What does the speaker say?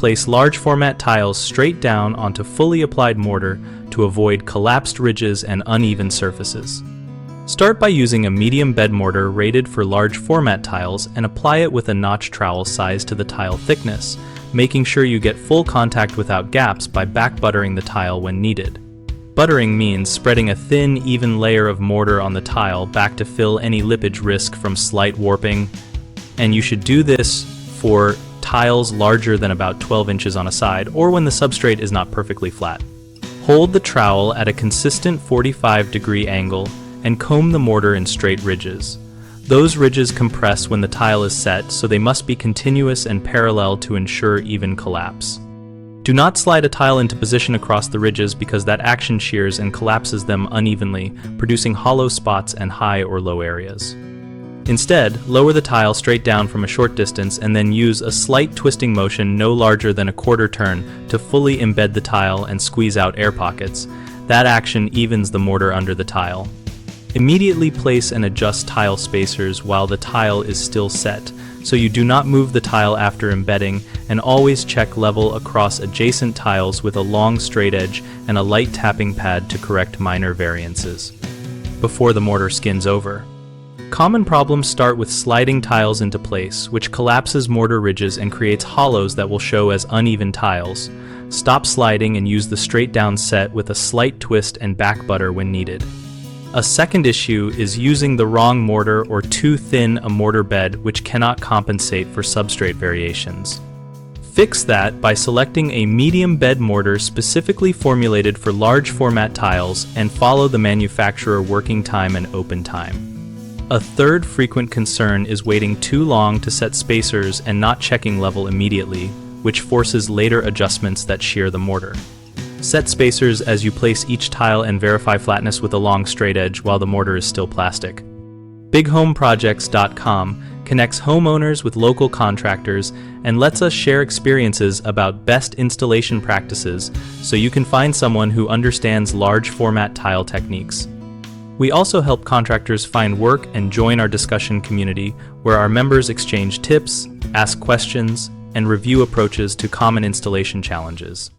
place large format tiles straight down onto fully applied mortar to avoid collapsed ridges and uneven surfaces. Start by using a medium bed mortar rated for large format tiles and apply it with a notch trowel size to the tile thickness, making sure you get full contact without gaps by back buttering the tile when needed. Buttering means spreading a thin, even layer of mortar on the tile back to fill any lippage risk from slight warping, and you should do this for tiles larger than about 12 inches on a side or when the substrate is not perfectly flat. Hold the trowel at a consistent 45-degree angle and comb the mortar in straight ridges. Those ridges compress when the tile is set, so they must be continuous and parallel to ensure even collapse. Do not slide a tile into position across the ridges because that action shears and collapses them unevenly, producing hollow spots and high or low areas. Instead, lower the tile straight down from a short distance and then use a slight twisting motion no larger than a quarter turn to fully embed the tile and squeeze out air pockets. That action evens the mortar under the tile. Immediately place and adjust tile spacers while the tile is still set, so you do not move the tile after embedding, and always check level across adjacent tiles with a long straight edge and a light tapping pad to correct minor variances before the mortar skins over. Common problems start with sliding tiles into place, which collapses mortar ridges and creates hollows that will show as uneven tiles. Stop sliding and use the straight down set with a slight twist and back butter when needed. A second issue is using the wrong mortar or too thin a mortar bed, which cannot compensate for substrate variations. Fix that by selecting a medium bed mortar specifically formulated for large format tiles and follow the manufacturer working time and open time. A third frequent concern is waiting too long to set spacers and not checking level immediately, which forces later adjustments that shear the mortar. Set spacers as you place each tile and verify flatness with a long straight edge while the mortar is still plastic. BigHomeProjects.com connects homeowners with local contractors and lets us share experiences about best installation practices so you can find someone who understands large format tile techniques. We also help contractors find work and join our discussion community where our members exchange tips, ask questions, and review approaches to common installation challenges.